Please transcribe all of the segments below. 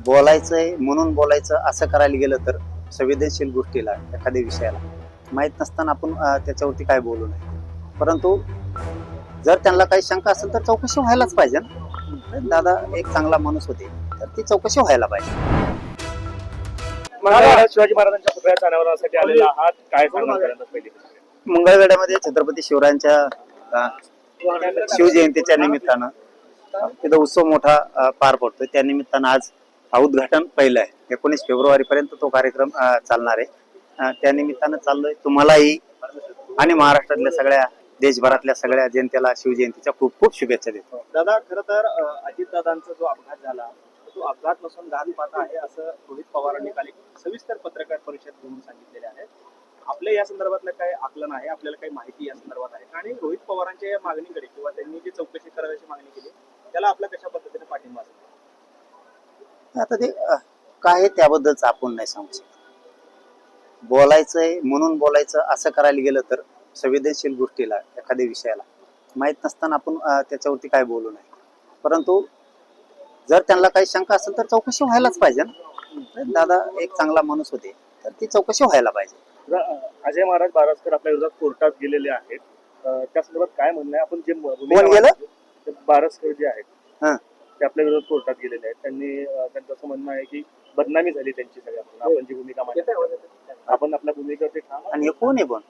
बोलायचंय म्हणून बोलायचं असं करायला गेलं तर संवेदनशील गोष्टीला एखाद्या विषयाला माहीत नसताना आपण त्याच्यावरती काय बोलू नये. परंतु जर त्यांना काही शंका असेल तर चौकशी व्हायलाच पाहिजे ना. दादा एक चांगला माणूस होते तर ती चौकशी व्हायला पाहिजे. शिवाजी महाराजांच्या पुतळ्याच्या अनावरणासाठी आलेला आहात, काय सांगणार पहिली? मंगळवेढ्यामध्ये छत्रपती शिवरायांच्या शिवजयंतीच्या निमित्तानं तिथं उत्सव मोठा पार पडतोय. त्या निमित्तानं आज उद्घाटन पहिलं आहे. 19 फेब्रुवारी पर्यंत तो कार्यक्रम चालणार आहे. त्या निमित्तानं चाललोय. तुम्हालाही आणि महाराष्ट्रातल्या सगळ्या देशभरातल्या सगळ्या जनतेला शिवजयंतीच्या खूप खूप शुभेच्छा देतो. दादा, खरं तर अजितदादांचा जो अपघात झाला तो अपघात नसून घातपात आहे असं रोहित पवारांनी काल एक सविस्तर पत्रकार परिषद घेऊन सांगितलेले आहे. आपल्या या संदर्भातलं काय आकलन आहे, आपल्याला काही माहिती या संदर्भात आहे आणि रोहित पवारांच्या या मागणीकडे किंवा त्यांनी जी चौकशी करायची मागणी केली त्याला आपला कशा पद्धतीने पाठिंबा असेल? आता ते काय त्याबद्दलच आपण नाही सांगू शकत. बोलायचंय म्हणून बोलायचं असं करायला गेलं तर संवेदनशील गोष्टीला एखाद्या विषयाला माहीत नसताना आपण त्याच्यावरती काय बोलू नये. परंतु जर त्यांना काही शंका असेल तर चौकशी व्हायलाच पाहिजे ना. दादा एक चांगला माणूस होते तर ती चौकशी व्हायला पाहिजे. अजय महाराज बारसकर आपल्या विरोधात कोर्टात गेलेले आहेत, त्या संदर्भात काय म्हणणं आहे? आपण जे कोण गेलं? बारसकर जे आहेत हा, ते आपल्या विरोधात कोर्टात गेलेले आहेत. त्यांचं असं म्हणणं आहे की बदनामी झाली त्यांची सगळ्या. आपण जी भूमिका मांडली आपण आपल्या भूमिकेवरती ठाम. आणि हे कोण आहे पण?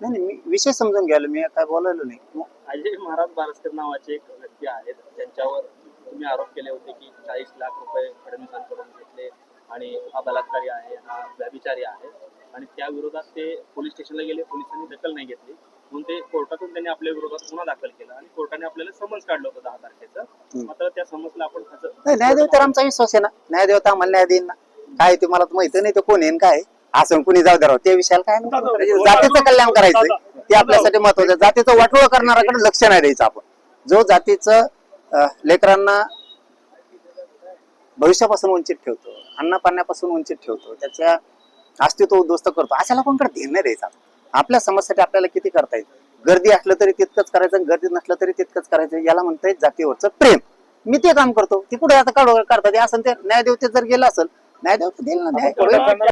नाही मी विषय समजून घ्यायला, मी काय बोलायलो नाही. अजय महाराज बारसकर नावाचे एक व्यक्ती आहेत, त्यांच्यावर तुम्ही आरोप केले होते की 40 लाख रुपये फडणवीसांकडून घेतले आणि हा बलात्कारी आहे, हा व्यभिचारी आहे आणि त्या विरोधात ते पोलीस स्टेशनला गेले. पोलिसांनी दखल नाही घेतली म्हणून ते कोर्टातून त्यांनी आपल्या विरोधात गुन्हा दाखल केला आणि कोर्टाने आपल्याला समन्स काढलं होतं 10 तारखेचं. मात्र त्या समन्सला आपण न्यायदेव तर आमचा विश्वास आहे ना. न्यायदेव तर आम्हाला न्याय देईन ना. काय ते मला माहिती नाही ते कोण येईन काय असं कुणी जाऊ द्या. त्या विषयाला काय नाही. जातीचं कल्याण करायचं ते आपल्यासाठी महत्वाचं. जातीचं वाटोळ करणाऱ्याकडे लक्ष नाही द्यायचं. आपण जो जातीचं लेकरांना भविष्यापासून वंचित ठेवतो, अन्न पाण्यापासून वंचित ठेवतो, त्याच्या अस्तित्व उद्ध्वस्त करतो, अशाला कोणकडे ध्यान नाही द्यायचं. आपल्या समाजासाठी आपल्याला किती करता येईल. गर्दी असलं तरी तितकंच करायचं, गर्दी नसलं तरी तितकंच करायचं. याला म्हणताय जातीवरचं प्रेम. मी ते काम करतो. ती कुठे आता काढू करतात असं ते न्यायदेवते जर गेलं असेल, न्यायदेव तर देईल ना.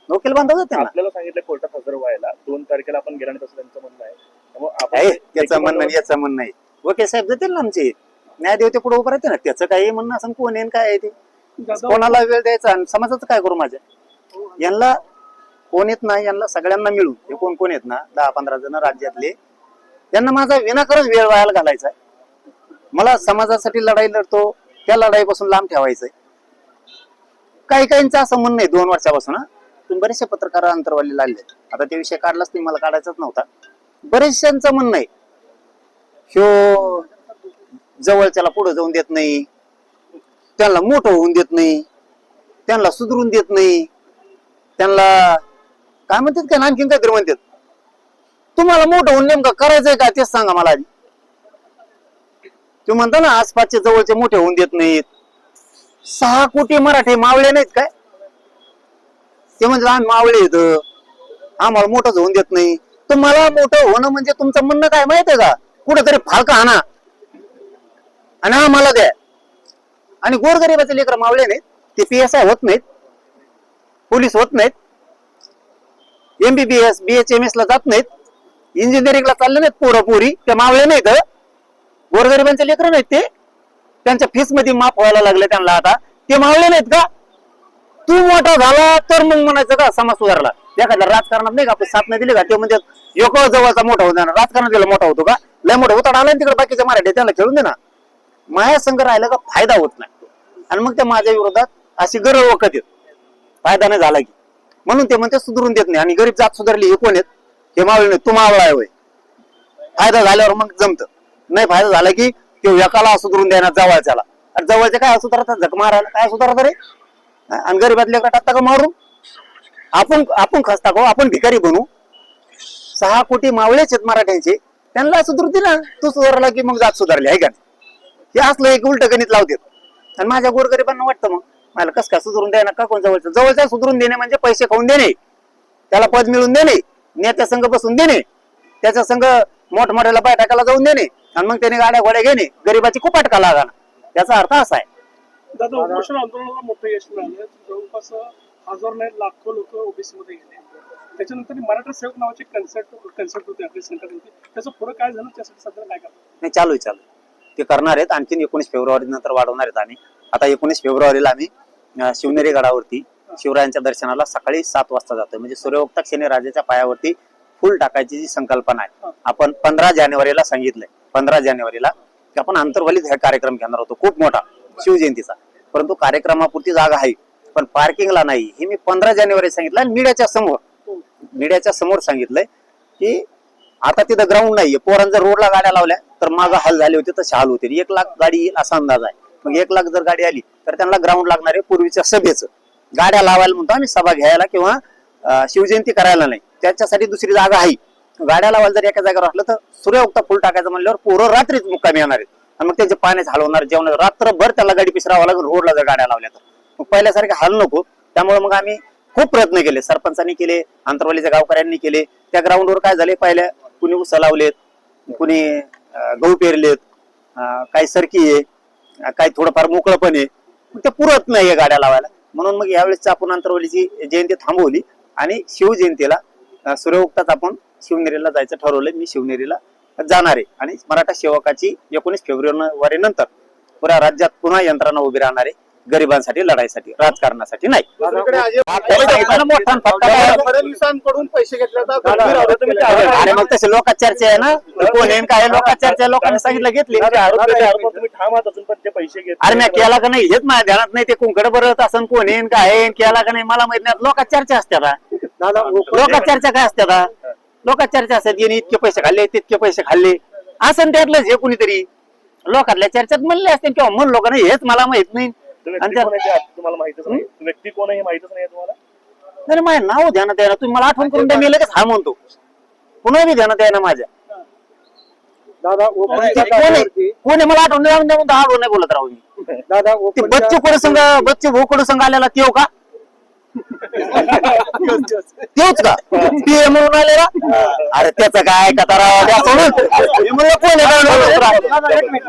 वकील बांधव त्यांना आपल्याला सांगितलं कोर्टात हजर व्हायला 2 तारखेला आपण गेला नाही, तसं त्यांचं म्हणणं आहे. त्याचं म्हणणं याचं म्हणणं आहे. वकील साहेब जातील ना आमचे. न्यायदेवते पुढे उभं राहते ना. त्याचं काही म्हणणं असं कोण येईन काय आहे ते कोणाला वेळ द्यायचा आणि समाजाचं काय करू. माझ्या यांना कोण येत नाही, यांना सगळ्यांना मिळून हे कोण कोण येत ना 10-15 जण राज्यातले, यांना माझा विनाकारण वेळ वायाला घालायचा आहे. मला समाजासाठी लढाई लढतो त्या लढाईपासून लांब ठेवायचंय. काही काहींचं असं म्हणणं आहे 2 वर्षापासून. तुम्ही बरेचसे पत्रकार अंतरवाली आले, आता ते विषय काढलाच नाही, मला काढायचाच नव्हता. बरेचशांचं म्हणणं आहे ह्यो जवळच्याला पुढे जाऊन देत नाही, त्यांना मोठं होऊन देत नाही, त्यांना सुधरून देत नाही, त्यांना काय म्हणतात काय आणखीन काहीतरी म्हणतात. तुम्हाला मोठं होऊन नेमकं करायचंय का तेच सांगा मला आधी. तुम्ही म्हणता ना आसपासचे जवळचे मोठे होऊन देत नाहीत. 6 कोटी मराठी मावळे नाहीत काय? ते म्हणजे आम्ही मावळे येत, आम्हाला मोठंच होऊन देत नाही. तुम्हाला मोठं होणं म्हणजे तुमचं म्हणणं काय माहितीये का? कुठेतरी फाळका आणा आणि आम्हाला द्या. आणि गोरगरिबाचे लेकर मावळे नाहीत, ते PSI होत नाहीत, पोलीस होत नाहीत, MBBS BHMS ला जात नाहीत, इंजिनिअरिंगला चालले नाहीत पोरं पोरी, ते मावळे नाहीत. गोरगरिबांचे लेकर नाहीत ते. त्यांच्या फीस मध्ये माफ व्हायला लागले त्यांना आता. ते मावळे नाहीत का? तू मोठा झाला तर मग म्हणायचं का समाज सुधारला. एखाद्या राजकारणात नाही का आपण साथ नाही दिली का ते म्हणजे योग जवळचा मोठा होता. राजकारणात गेला मोठा होतो का? लय मोठा होता आला तिकडे बाकीच्या मराठी त्यांना खेळून दे ना. माया संघ राहिला का फायदा होत नाही. आणि मग ते माझ्या विरोधात अशी गरज वखत येत फायदा नाही झाला की म्हणून ते म्हणते सुधरून देत नाही. आणि गरीब जात सुधारली हे कोण आहेत? हे मावळे नाही. तू मावळा आहे होय. फायदा झाल्यावर मग जमत नाही. फायदा झाला की तो एकाला सुधरून देणार जवळच्याला. आणि जवळच्या काय सुधारतात झक मारायला काय सुधारतात रे. आणि गरीबातल्या टाकता का मारून आपण खसता का? आपण भिकारी बनू. 6 कोटी मावळेच आहेत मराठ्यांचे, त्यांना सुधरते ना. तू सुधारला की मग जात सुधारली आहे का? हे असलं एक उलट गणित लावते. आणि माझ्या गोरगरिबांना वाटतं मग मला कस काय सुधरून द्यायला का? कोण जवळच्या सुधरून देणे म्हणजे पैसे खाऊन देणे, त्याला पद मिळून देणे, नेत्या संघ बसून देणे, त्याच्या संघ मोठमोठ्याला बैठकाला जाऊन देणे आणि मग त्याने गाड्या घोड्या घेणे, गरीबाची कुपाटका लागाना. त्याचा अर्थ असा आहे दादा उपोषण आंदोलनाला मोठं यश मिळालं. जवळपास हजार नाही लाखो लोक ओबीसी मध्ये गेले. त्याच्यानंतर मराठा सेवक नावाचे कन्सेप्ट होते आपल्या सेंटरमध्ये. त्याचं पुढे काय झालं, त्यासाठी सध्या काय करतात? नाही, चालू आहे ते करणार आहेत. आणखीन 19 फेब्रुवारी नंतर वाढवणार आहेत. आम्ही आता 19 फेब्रुवारीला आम्ही शिवनेरी गडावरती शिवरायांच्या दर्शनाला सकाळी 7 वाजता जातोय. म्हणजे सूर्योक्त क्षणी राजाच्या पायावरती फुल टाकायची जी संकल्पना आहे, आपण 15 जानेवारीला सांगितलंय. 15 जानेवारीला की आपण आंतरवालीत हा कार्यक्रम घेणार होतो, खूप मोठा शिवजयंतीचा. परंतु कार्यक्रमापुरती जागा आहे पण पार्किंगला नाही, हे मी 15 जानेवारी सांगितलं. आणि मीडियाच्या समोर सांगितलंय की आता तिथं ग्राउंड नाहीये. पोरांना जर रोडला गाड्या लावल्या तर मागं हाल झाले होते तसे हाल होते. 1 लाख गाडी येईल असा अंदाज आहे. मग 1 लाख जर गाडी आली तर त्यांना ग्राउंड लागणार आहे. पूर्वीच्या सभेचं गाड्या लावायला म्हणतो आम्ही, सभा घ्यायला किंवा शिवजयंती करायला नाही. त्याच्यासाठी दुसरी जागा आहे. गाड्या लावायला जर एका जागेवर असलं तर सूर्योक्त फुल टाकायचं म्हणल्यावर पोरं रात्रीच मुक्कामी येणार आहेत. आणि मग त्यांचे पाण्याच हलवणार, जेवण रात्रभर त्याला गाडी पिसरावं लागेल रोडला जर गाड्या लावल्या तर. मग पहिल्यासारखे हाल नको. त्यामुळे मग आम्ही खूप प्रयत्न केले, सरपंचांनी केले, आंतरवालीच्या गावकऱ्यांनी केले. त्या ग्राउंडवर काय झाले, पहिल्या कुणी उस लावलेत, कुणी गहू पेरलेत, काही सरकी आहे, काही थोडंफार मोकळं पण आहे. ते पुरत नाहीये गाड्या लावायला. म्हणून मग यावेळेस आपण आंतरवालीची जयंती थांबवली आणि शिवजयंतीला सूर्योक्ताच आपण शिवनेरीला जायचं ठरवलंय. मी शिवनेरीला जाणार आहे आणि मराठा सेवकाची 19 फेब्रुवारी नंतर पुऱ्या राज्यात पुन्हा यंत्रणा उभी राहणार आहे, गरिबांसाठी, लढाईसाठी, राजकारणासाठी नाही. फडणवीसांकडून पैसे अरे मग तसे लोकात चर्चा आहे ना, कोण आहे काय लोकात चर्चा आहे. लोकांनी सांगितलं घेतले. तुम्ही ठाम आहात अजून पण ते पैसे घेत. अरे मी केला का नाही हेच माझ्या ध्यानात नाही. ते कुंकड बरत असं कोण आहे काय केला का नाही मला माहित नाही. लोकात चर्चा असते आता. लोकात चर्चा काय असते आता, लोकात चर्चा असतात यांनी इतके पैसे खाल्ले, तितके पैसे खाल्ले असं त्यातलंच हे कुणीतरी लोकातल्या चर्चेत म्हणले असते किंवा म्हणलो का नाही हेच मला माहित नाही. तुम्हाला माहितच नाही व्यक्ती कोण आहे हे माहितच नाही तुम्हाला? नाही माझ्या नाव ध्यानात आहे ना. तुम्ही मला आठवण करून द्या, मी लगेच हा म्हणतो. पुन्हा बी ध्यानात आहे ना माझ्या. दादा कोण आहे मला आठवण द्या म्हणतो, आठवण नाही बोलत राहू मी. दादा ते बच्चू कडू संघ, बच्चू भाऊ कडू संघ आलेला तेव का, तेच का पीएम म्हणून आलेला? अरे त्याचं काय कथा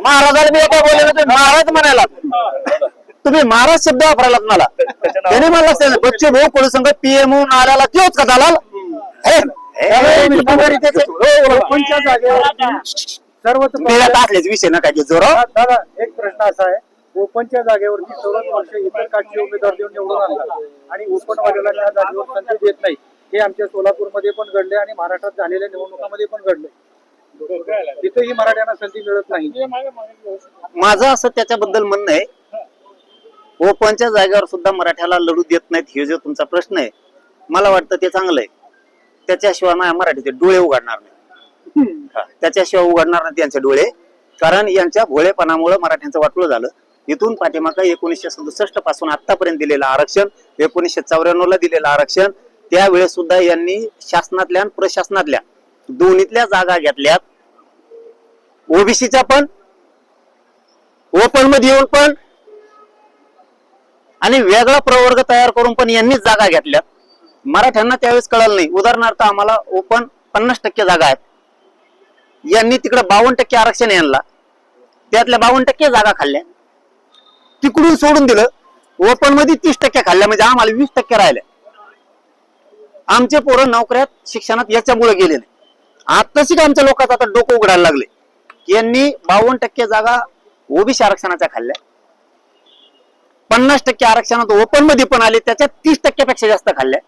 महाराजाला मी काय बोलले तुम्ही महाराज म्हणायला, तुम्ही महाराज शब्द वापरायलात मला. त्याने मला बच्चू भाऊ कडू संघ पीएम म्हणून आलेला तेच का दलाल? असल्याच विषय नका घेत जोर. दादा एक प्रश्न असा आहे, ओपनच्या जागेवरती 14 वर्ष इतर काढचे उमेदवार देऊन निवडून आणतात आणि ओपनवाल्याला त्या जागेवर संधी देत नाही. हे आमच्या सोलापूरमध्ये पण घडले आणि महाराष्ट्रात झालेल्या निवडणुकांमध्ये पण घडले. तिथेही मराठ्यांना संधी मिळत नाही. माझं असं त्याच्याबद्दल म्हणणं आहे, ओपनच्या जागेवर सुद्धा मराठ्याला लढू देत नाहीत हे जो तुमचा प्रश्न आहे, मला वाटतं ते चांगलं आहे. त्याच्याशिवाय माझ्या मराठीचे डोळे उघडणार नाही. त्याच्याशिवाय उघडणार नाही त्यांचे डोळे. कारण यांच्या भोळेपणामुळे मराठ्यांचं वाटलं झालं. इथून पाठीमागं 1967 पासून आतापर्यंत दिलेलं आरक्षण, 1994 ला दिलेलं आरक्षण, त्यावेळेस सुद्धा यांनी शासनातल्या आणि प्रशासनातल्या दोन्हीतल्या जागा घेतल्यात. ओबीसीच्या पण, ओपन मध्ये येऊन पण आणि वेगळा प्रवर्ग तयार करून पण यांनीच जागा घेतल्यात. मराठ्यांना त्यावेळेस कळलं नाही. उदाहरणार्थ आम्हाला ओपन 50% जागा आहेत, यांनी तिकडे 52% आरक्षण यांना, त्यातल्या 52% जागा खाल्ल्या. तिकडून सोडून दिलं, ओपन मध्ये 30% खाल्ल्या, म्हणजे आम्हाला 20% राहिल्या. आमचे पोरं नोकऱ्यात शिक्षणात याच्यामुळे गेले नाही. आताशी आमच्या लोकांचं आता डोकं उघडायला लागले. यांनी 52% जागा ओबीसी आरक्षणाच्या खाल्ल्या, 50% आरक्षणात ओपन मध्ये पण आले, त्याच्यात 30% पेक्षा जास्त खाल्ल्या.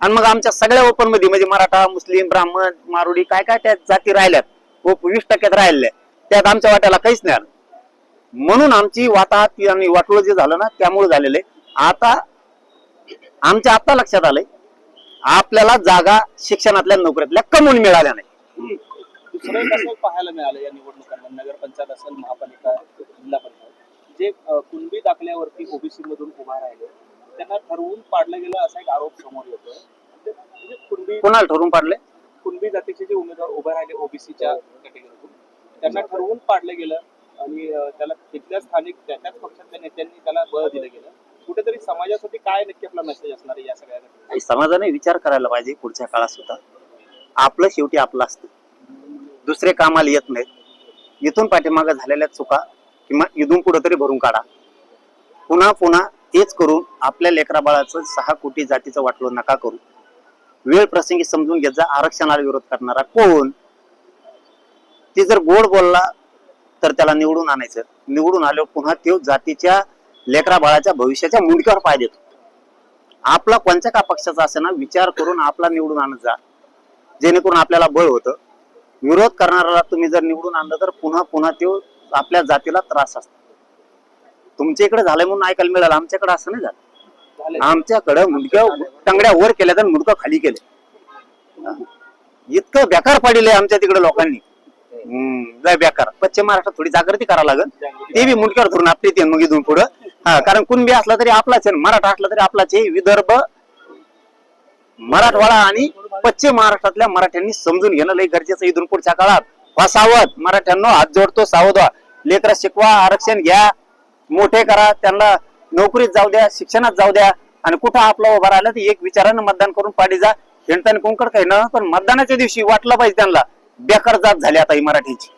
आणि मग आमच्या सगळ्या ओपन मध्ये म्हणजे मराठा, मुस्लिम, ब्राह्मण, मारुडी काय काय त्या जाती राहिल्यात 20% राहिल्या, त्यात आमच्या वाट्याला काहीच नाही आलं. म्हणून आमची वाताहत आणि वाटोळं जे झालं ना त्यामुळे झालेलं आहे. आता आमच्या आता लक्षात आलंय, आपल्याला जागा शिक्षणातल्या नोकरीतल्या कमवून मिळाल्या नाही. दुसरं कसं पाहायला मिळालं या निवडणुकांमध्ये, नगरपंचायत असेल, महापालिका, जिल्हा परिषद, जे कुणबी दाखल्यावरती ओबीसी मधून उभा राहिले त्यांना ठरवून पाडलं गेलं असा एक आरोप समोर येतोय. म्हणजे कुणबी, कोणाला ठरवून पाडले? कुणबी जातीचे जे उमेदवार उभे राहिले ओबीसीच्या कॅटेगरीतून, त्यांना ठरवून पाडलं गेलं आणि त्याला तिथल्या स्थानिक त्याच पक्षातल्या नेत्यांनी त्याला बळ दिलं गेलं. कुठेतरी समाजासाठी काय नक्की आपला मेसेज असणार आहे या सगळ्या? समाजाने विचार करायला पाहिजे पुढच्या काळात सुद्धा. आपलं शेवटी आपलं असतं, दुसरे कामाला येत नाहीत. इथून पाठीमागं झालेल्या चुका किंवा इथून कुठेतरी भरून काढा. पुन्हा पुन्हा तेच करून आपल्या लेकरा बाळाचं 6 कोटी जातीचं वाटलं नका करू. वेळ प्रसंगी समजून घेत जा. आरक्षणाला विरोध करणारा कोण? ती जर गोड बोलला तर त्याला निवडून आणायचं. निवडून आल्यावर पुन्हा तो जातीच्या लेकरा बाळाच्या भविष्याच्या मुंडक्यावर पाय देतो. आपला कोणत्या का पक्षाचा असे ना विचार करून आपला निवडून आणत जा, जेणेकरून आपल्याला बळ होतं. विरोध करणाऱ्याला तुम्ही जर निवडून आणलं तर पुन्हा पुन्हा तो आपल्या जातीला त्रास असतो. तुमच्या इकडे झालंय म्हणून ऐकायला मिळालं, आमच्याकडे असं नाही झालं. आमच्याकडे मुंडक्या टंगड्या वर केल्या तर मुंडकं खाली केले. इतकं बेकार पाडिलंय आमच्या तिकडे लोकांनी. लय बेकार. पश्चिम महाराष्ट्रात थोडी जागृती करावं लागेल. ते बी मुंडक्यावर धरून आपली ते मग इथून पुढं. कारण कुणबी असला तरी आपलाच आहे, मराठा असला तरी आपलाच आहे. विदर्भ, मराठवाडा आणि पश्चिम महाराष्ट्रातल्या मराठ्यांनी समजून घेणं लय गरजेचं. इथून पुढच्या काळात सावध मराठ्यांनो, हात जोडतो, सावध व्हा. लेकरं शिकवा, आरक्षण घ्या, मोठे करा, त्यांना नोकरीत जाऊ द्या, शिक्षणात जाऊ द्या. आणि कुठं आपलं उभं राहिलं तर एक विचारानं मतदान करून पाडी जा. हिंडताना कोणकड काही ना, पण मतदानाच्या दिवशी वाटलं पाहिजे त्यांना बेकार जात झाली आता ही मराठीची.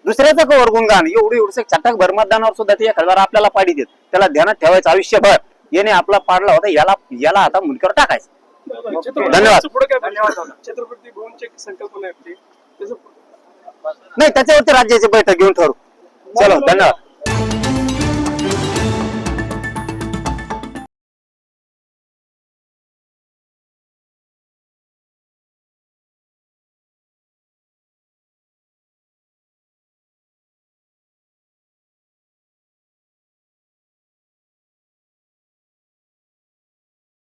दुसऱ्याचं कवर गुणगान एवढं चटक भर मतदानावर सुद्धा ते एखाद्या आपल्याला पाडी देत. त्याला ध्यानात ठेवायचं आयुष्यभर. याने आपला पाडला होता, याला आता मुंडक्यावर टाकायचं. धन्यवाद. छत्रपती भुवनची संकल्पना आहे आपली. नाही, त्याच्यावरती राज्याची बैठक घेऊन ठरवू. चलो, धन्यवाद.